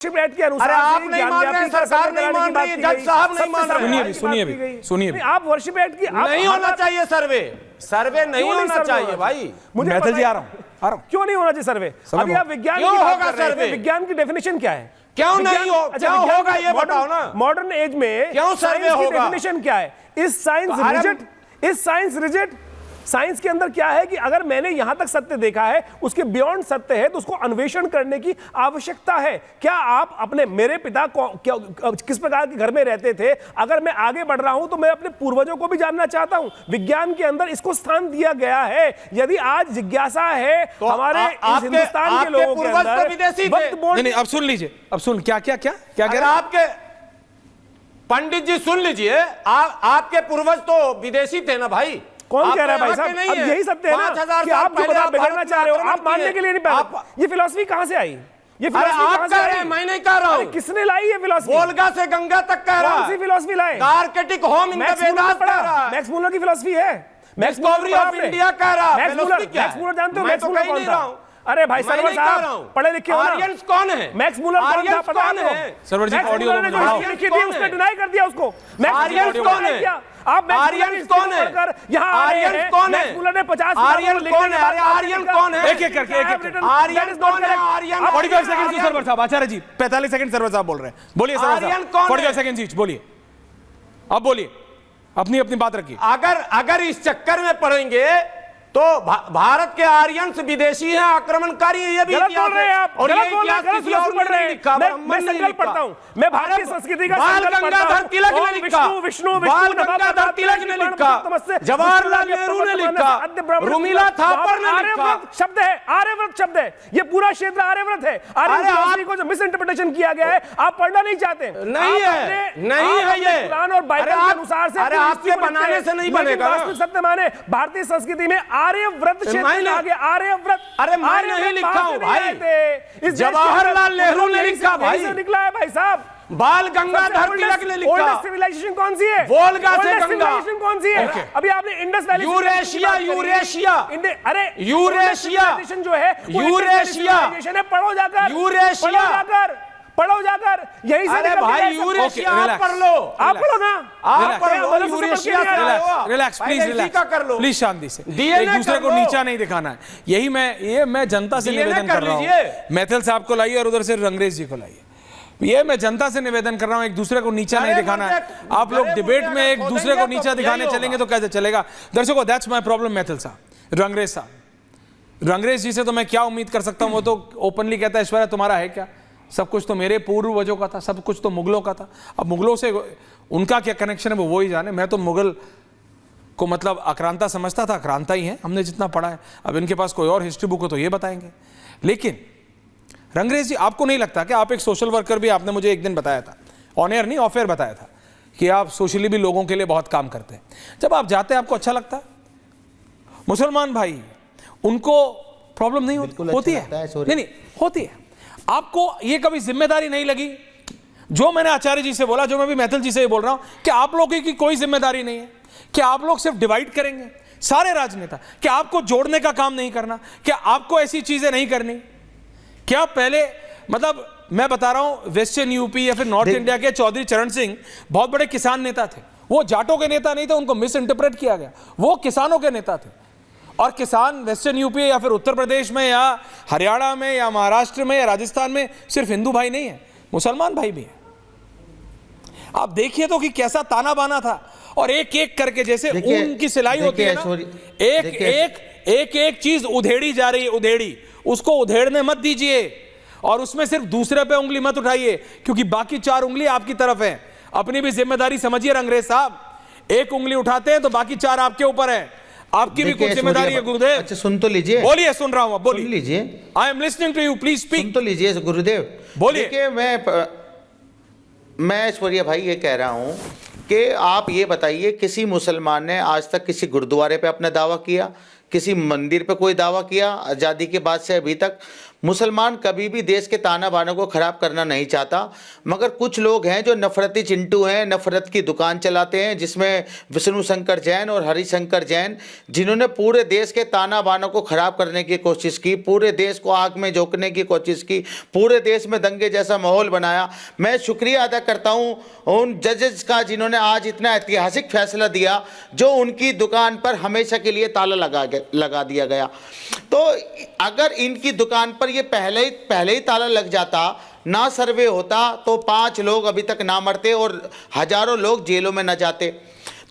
Act के अनुसार आप नहीं मान रहे, सरकार नहीं मान रही, जज साहब नहीं मान रहे। सुनिए आप वर्शिप एक्ट की नहीं होना चाहिए सर्वे नहीं होना चाहिए भाई। मैथिल जी आ रहा हूं क्यों नहीं होना चाहिए सर्वे? अभी आप विज्ञान क्यों होगा सर्वे? विज्ञान की डेफिनेशन क्या है? क्यों नहीं हो? क्या होगा ये बताओ ना। मॉडर्न एज में क्यों सर्वे होगा? डेफिनेशन क्या है? इस साइंस रिजिड साइंस के अंदर क्या है कि अगर मैंने यहां तक सत्य देखा है, उसके बियॉन्ड सत्य है, तो उसको अन्वेषण करने की आवश्यकता है। क्या आप अपने मेरे पिता किस प्रकार के घर में रहते थे, अगर मैं आगे बढ़ रहा हूं तो मैं अपने पूर्वजों को भी जानना चाहता हूं। विज्ञान के अंदर इसको स्थान दिया गया है। यदि आज जिज्ञासा है तो हमारे इस हिंदुस्तान के लोगों के अंदर, नहीं, अब सुन लीजिए, अब सुन क्या क्या क्या क्या कह रहे हैं आपके पंडित जी, सुन लीजिए, आपके पूर्वज तो विदेशी थे ना भाई। कौन कह रहा है भाई साहब? अब यही सत्य है ना कि आप जो बिगड़ना चाह रहे हो, आप मानने के लिए नहीं पहले। ये फिलॉसफी कहां से आई? ये फिलॉसफी कहां से आई? मैं नहीं कह रहा हूं। किसने लाई ये फिलॉसफी? वोल्गा से गंगा तक कह रहा है। कौन सी फिलॉसफी लाए? Arctic home in the Vedas कह रहा है। मैक्स मूलर की फिलॉसफी है। डिस्कवरी ऑफ इंडिया कह रहा है। मैक्स मूलर जानते हो? मैक्स मूलर कौन था? अरे भाई सरवर साहब पढ़े लिखे हो ना? आर्यंस कौन है? मैक्स मूलर कौन था पता है? सरवर जी ऑडियो लिखी थी, उसने डिनाई कर दिया उसको। आर्यंस कौन है? आप आर्यन कौन है? यहाँ आर्यन कौन है? मूलर ने 50 आर्यन कौन है? आर्यन कौन है? एक एक करके आर्यन कौन है? आर्यन 45 सेकंड सर्वर साहब, आचार्य जी 45 सेकंड सर्वर साहब बोल रहे हैं, बोलिए सर्वर साहब। आर्यन कौन है? 45 सेकंड जी बोलिए, अब बोलिए, अपनी बात रखिए। अगर इस चक्कर में पड़ेंगे तो भारत के आर्यंस विदेशी हैं, आक्रमणकारी है। ये भी गलत बोल रहे हैं आप, और ये गलत बोल रहे हैं, गलत किसी और पढ़ रहे हैं। लिखा, मैं संकल्प पढ़ता हूं, मैं भारतीय संस्कृति का बाल संकल्प पढ़ता गंगाधर हूं। तिलक ने लिखा, बाल गंगाधर तिलक ने लिखा, जवाहरलाल नेहरू ने लिखा, रुमिला थापर ने लिखा। शब्द है, आर्यव्रत शब्द है, ये पूरा क्षेत्र आर्यव्रत है। आर्यव्रत को जो मिस इंटरप्रिटेशन किया गया है, आप पढ़ना नहीं चाहते। नहीं है ये कुरान और बाइबल के अनुसार से आपके बनाने से नहीं बनेगा। सत्य माने भारतीय संस्कृति में आर्यव्रत आर्यव्रत। अरे मैं नहीं लिखा हूं भाई, जवाहरलाल नेहरू ने लिखा भाई, निकला है भाई साहब। बाल गंगाधर तिलक ने लिखा। ओल्डेस्ट सिविलाइजेशन कौन सी है? वोल्गा से गंगा। सिविलाइजेशन कौन सी है? अभी आपने इंडस वैली, यूरेशिया अरे यूरेशिया जो है यूरेशिया है, पढ़ो जाकर, यूरेशिया पढ़ो जाकर, यही से अरे भाई यूरेशिया आप पढ़ लो, आप पढ़ो ना, आप पढ़ लो यूरेशिया से। रिलैक्स प्लीज, प्लीज शांति से, एक दूसरे को नीचा नहीं दिखाना है। यही मैं जनता से निवेदन कर रहा हूँ। मैथिल साहब को लाइए और उधर से रंगरेज जी को लाइए। ये मैं जनता से निवेदन कर रहा हूं, एक दूसरे को नीचा नहीं दिखाना है। आप लोग डिबेट में एक दूसरे को नीचा दिखाने चलेंगे तो कैसे चलेगा? दर्शकों, दैट्स माय प्रॉब्लम। मैथिल साहब, रंगरेज साहब, रंगरेज जी से तो मैं क्या उम्मीद कर सकता हूं? वो तो ओपनली कहता है ऐश्वर्या तुम्हारा है क्या, सब कुछ तो मेरे पूर्वजों का था, सब कुछ तो मुगलों का था। अब मुगलों से उनका क्या कनेक्शन है वो ही जाने। मैं तो मुगल को मतलब आक्रांता समझता था, आक्रांता ही है, हमने जितना पढ़ा है। अब इनके पास कोई और हिस्ट्री बुक हो तो ये बताएंगे। लेकिन रंगरेज जी, आपको नहीं लगता कि आप एक सोशल वर्कर भी, आपने मुझे एक दिन बताया था, ऑन एयर नहीं ऑफ एयर बताया था, कि आप सोशली भी लोगों के लिए बहुत काम करते हैं। जब आप जाते हैं आपको अच्छा लगता है? मुसलमान भाई, उनको प्रॉब्लम नहीं होती है? नहीं होती है। आपको ये कभी जिम्मेदारी नहीं लगी? जो मैंने आचार्य जी से बोला, जो मैं भी मैथिल जी से बोल रहा हूं, कि आप लोगों की कोई जिम्मेदारी नहीं है, कि आप लोग सिर्फ डिवाइड करेंगे, सारे राजनेता, कि आपको जोड़ने का काम नहीं करना, क्या आपको ऐसी चीजें नहीं करनी? क्या पहले, मतलब मैं बता रहा हूं, वेस्टर्न यूपी या फिर नॉर्थ इंडिया के चौधरी चरण सिंह बहुत बड़े किसान नेता थे। वो जाटों के नेता नहीं थे, उनको मिस इंटरप्रेट किया गया, वो किसानों के नेता थे। और किसान वेस्टर्न यूपी या फिर उत्तर प्रदेश में या हरियाणा में या महाराष्ट्र में या राजस्थान में सिर्फ हिंदू भाई नहीं है, मुसलमान भाई भी है। आप देखिए तो कि कैसा ताना बाना था, और एक एक करके जैसे ऊन की सिलाई होती है ना, एक चीज उधेड़ी जा रही है, उधेड़ी, उसको उधेड़ने मत दीजिए, और उसमें सिर्फ दूसरे पे उंगली मत उठाइए, क्योंकि बाकी 4 उंगली आपकी तरफ है। अपनी भी जिम्मेदारी समझिए रंगरेज साहब, एक उंगली उठाते हैं तो बाकी 4 आपके ऊपर है, आपकी भी कुछ जिम्मेदारी है गुरुदेव। अच्छा सुन तो लीजिए। बोलिए, सुन रहा हूं, अब बोलिए। सुन लीजिए, I am listening to you, please speak. सुन तो लीजिए गुरुदेव, बोलिए। देखिए मैं ऐश्वर्या भाई ये कह रहा हूं कि आप ये बताइए, किसी मुसलमान ने आज तक किसी गुरुद्वारे पे अपना दावा किया, किसी मंदिर पे कोई दावा किया आज़ादी के बाद से अभी तक? मुसलमान कभी भी देश के ताना बाना को खराब करना नहीं चाहता, मगर कुछ लोग हैं जो नफरती चिंटू हैं, नफरत की दुकान चलाते हैं, जिसमें विष्णु शंकर जैन और हरिशंकर जैन, जिन्होंने पूरे देश के ताना बाना को खराब करने की कोशिश की, पूरे देश को आग में झोंकने की कोशिश की, पूरे देश में दंगे जैसा माहौल बनाया। मैं शुक्रिया अदा करता हूं उन जजेस का जिन्होंने आज इतना ऐतिहासिक फैसला दिया, जो उनकी दुकान पर हमेशा के लिए ताला लगा दिया गया। तो अगर इनकी दुकान पर ये पहले ही ताला लग जाता, ना सर्वे होता, तो 5 लोग अभी तक ना मरते और हजारों लोग जेलों में न जाते।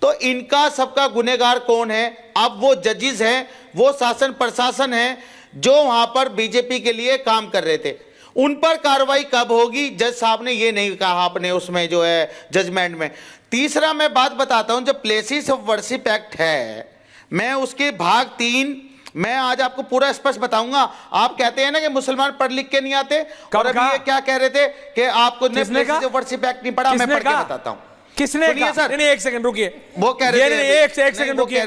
तो इनका सबका गुनहगार कौन है? अब वो जजेस हैं, वो शासन प्रशासन है जो वहां पर बीजेपी के लिए काम कर रहे थे। उन पर कार्रवाई कब होगी? जज साहब ने ये नहीं कहा अपने उसमें जो है जजमेंट में। तीसरा मैं बात बताता हूं, जो प्लेसेस ऑफ वर्शिप एक्ट है, मैं उसके भाग 3 मैं आज आपको पूरा स्पष्ट बताऊंगा। आप कहते हैं ना कि मुसलमान पढ़ लिख के नहीं आते, और अभी ये क्या कह रहे थे कि आपको प्लेसेस ऑफ वर्शिप एक्ट नहीं पढ़ा। मैं पढ़ के बताता हूं। किसने कहा? सर नहीं, एक सेकंड रुकिए। वो कह रहे थे, एक सेकंड रुकिए।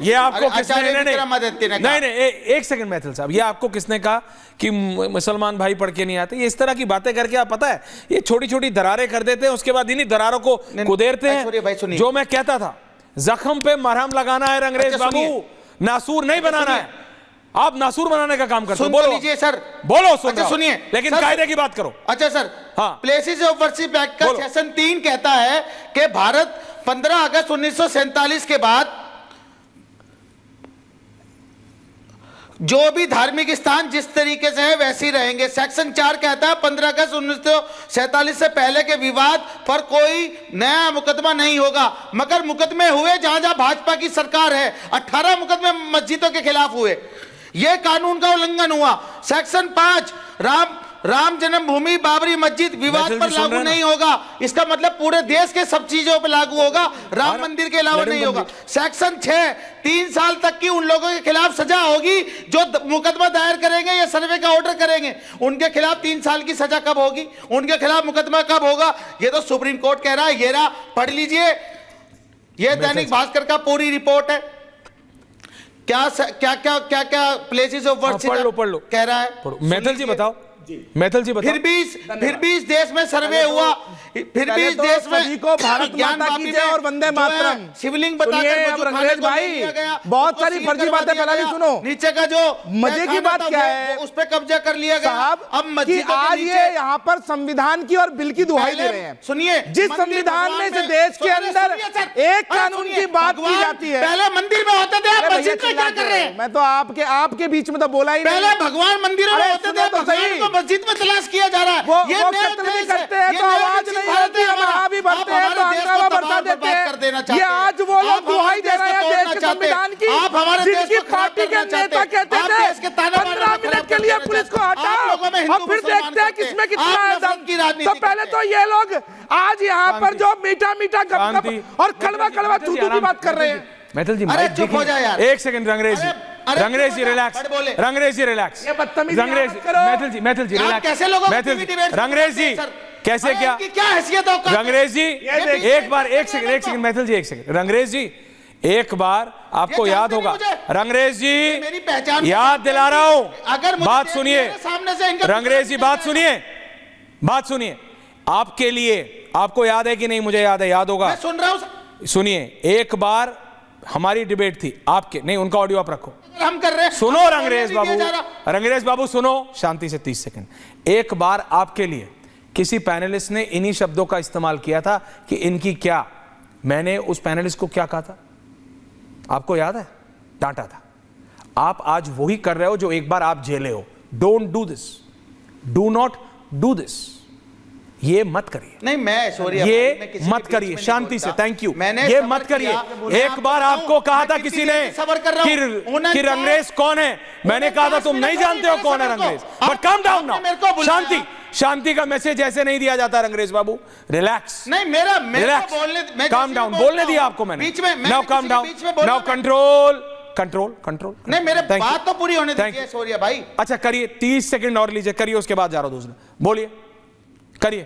ये आपको किसने? नहीं, एक सेकंड मैथिल साहब, ये आपको किसने कहा कि मुसलमान भाई पढ़ के नहीं आते? ये इस तरह की बातें करके, आप पता है, ये छोटी छोटी दरारें कर देते हैं, उसके बाद इन्हीं दरारों को कुदेरते हैं। जो मैं कहता था, जख्म पे मरहम लगाना है अंग्रेज बाबू, नासूर नहीं बनाना है। आप नासूर बनाने का काम करते हो। बोलो लीजिए सर, बोलो। अच्छा सुनिए, लेकिन कायदे की बात करो। अच्छा सर, हाँ, प्लेसेस ऑफ वर्शिप एक्ट का सेक्शन 3 कहता है कि भारत 15 अगस्त 1947 के बाद जो भी धार्मिक स्थान जिस तरीके से है वैसे ही रहेंगे। सेक्शन 4 कहता है 15 अगस्त 1947 से पहले के विवाद पर कोई नया मुकदमा नहीं होगा, मगर मुकदमे हुए जहां जहां भाजपा की सरकार है। 18 मुकदमे मस्जिदों के खिलाफ हुए, यह कानून का उल्लंघन हुआ। सेक्शन 5 राम जन्मभूमि बाबरी मस्जिद विवाद पर लागू नहीं होगा। इसका मतलब पूरे देश के सब चीजों पर लागू होगा, राम मंदिर के अलावा नहीं होगा। सेक्शन 6 3 साल तक की उन लोगों के खिलाफ सजा होगी जो मुकदमा दायर करेंगे या सर्वे का ऑर्डर करेंगे। उनके खिलाफ 3 साल की सजा कब होगी? उनके खिलाफ मुकदमा कब होगा? ये तो सुप्रीम कोर्ट कह रहा है। ये रहा, पढ़ लीजिए, ये दैनिक भास्कर का पूरी रिपोर्ट है। क्या प्लेसेस ऑफ वर्शिप पढ़ लो कह रहा है। मैथिल जी बताओ, मैथिल जी बताओ। फिर भी इस देश में सर्वे हुआ, फिर भी इस देश में सभी को भारत माता की जय और वंदे मातरम शिवलिंग बताकर अंग्रेज भाई बहुत सारी फर्जी बातें फैला। सुनो, नीचे का जो मजे की बात क्या है, उस पर कब्जा कर लिया गया। अब मस्जिद आज ये यहाँ पर संविधान की और बिल की दुहाई दे रहे हैं। सुनिए, जिस संविधान में से देश के अंदर एक कानून की बात की जाती है, पहले मंदिर में होते थे, आप मस्जिद में क्या कर रहे हैं? मैं तो आपके बीच में तो बोला ही नहीं। पहले भगवान मंदिरों में होते थे, भगवान को मस्जिद में तलाश किया जा रहा है। वो कत्ल भी करते हैं तो आवाज नहीं होती, हम भी भरते हैं तो हंगामा बरसा देते हैं। ये आज वो लोग दुहाई दे रहे हैं देश के संविधान की, जिनकी पार्टी के नेता कहते थे 15 मिनट के लिए पुलिस को हटाओ और फिर देखते हैं किसमें कितना है दम। तो पहले तो ये लोग आज यहाँ पर जो मीठा मीठा गप और कड़वा कड़वा चूतू की बात कर रहे हैं। मैथिल जी, अरे चुप हो जाए यार। एक सेकंड, रंगरेज जी रिलैक्स, रंगरेज जी रिलैक्स, मैथिल जी रिलैक्स। कैसे लोगों को रंगरेज जी कैसे, क्या हैसियत है रंगरेज जी? एक बार, एक सेकंड मैथिल जी, एक सेकंड। रंगरेज जी, एक बार आपको याद होगा, रंगरेज जी मेरी पहचान याद दिला रहा हूं, अगर बात सुनिए सामने से रंगरेज जी, बात सुनिए। आपके लिए, आपको याद है कि नहीं? मुझे याद है, याद होगा। सुन रहा हूं। सुनिए, एक बार हमारी डिबेट थी, आपके नहीं, उनका ऑडियो आप रखो, हम कर रहे हैं। सुनो रंगरेज बाबू सुनो शांति से 30 सेकंड। एक बार आपके लिए किसी पैनलिस्ट ने इन्हीं शब्दों का इस्तेमाल किया था कि इनकी क्या, मैंने उस पैनलिस्ट को क्या कहा था, आपको याद है? डांटा था। आप आज वही कर रहे हो जो एक बार आप झेले हो। Don't do this, do not do this. ये मत करिए। नहीं, मैं सॉरी, ये मत करिए, शांति से। Thank you. ये मत करिए। एक बार आपको कहा था किसी ने कि रंगरेज कौन है, मैंने कहा था तुम नहीं जानते हो कौन है Rangrez, but calm down now. शांति का मैसेज ऐसे नहीं दिया जाता रंगरेज बाबू। रिलैक्स। नहीं, मेरा बोलने, काम डाउन, बोलने दिया आपको मैंने। बीच में now calm down, now control. नहीं, मेरे बात तो पूरी होने दीजिए सॉरी भाई। अच्छा करिए, 30 सेकंड और लीजिए, करिए, उसके बाद जा रहा हूं दूसरा। बोलिए, करिए।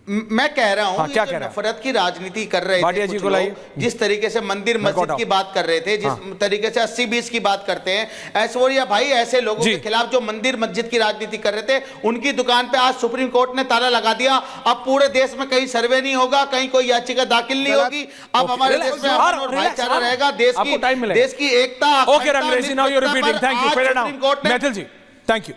मैं कह रहा हूं, हाँ, क्या ये कह जो रहा है? नफरत की राजनीति कर रहे भाटिया थे जी कुछ को लाइए। लोग, जिस तरीके से मंदिर मस्जिद की बात कर रहे थे, जिस तरीके से 80-20 की बात करते हैं, ऐश्वर्या भाई ऐसे लोगों के खिलाफ जो मंदिर मस्जिद की राजनीति कर रहे थे, उनकी दुकान पे आज सुप्रीम कोर्ट ने ताला लगा दिया। अब पूरे देश में कहीं सर्वे नहीं होगा, कहीं कोई याचिका दाखिल नहीं होगी। अब हमारे देश में अमन और भाईचारा रहेगा, देश की एकता। Okay Rangrez ji, now you repeating, thank you, fair enough. Maithil ji, thank you.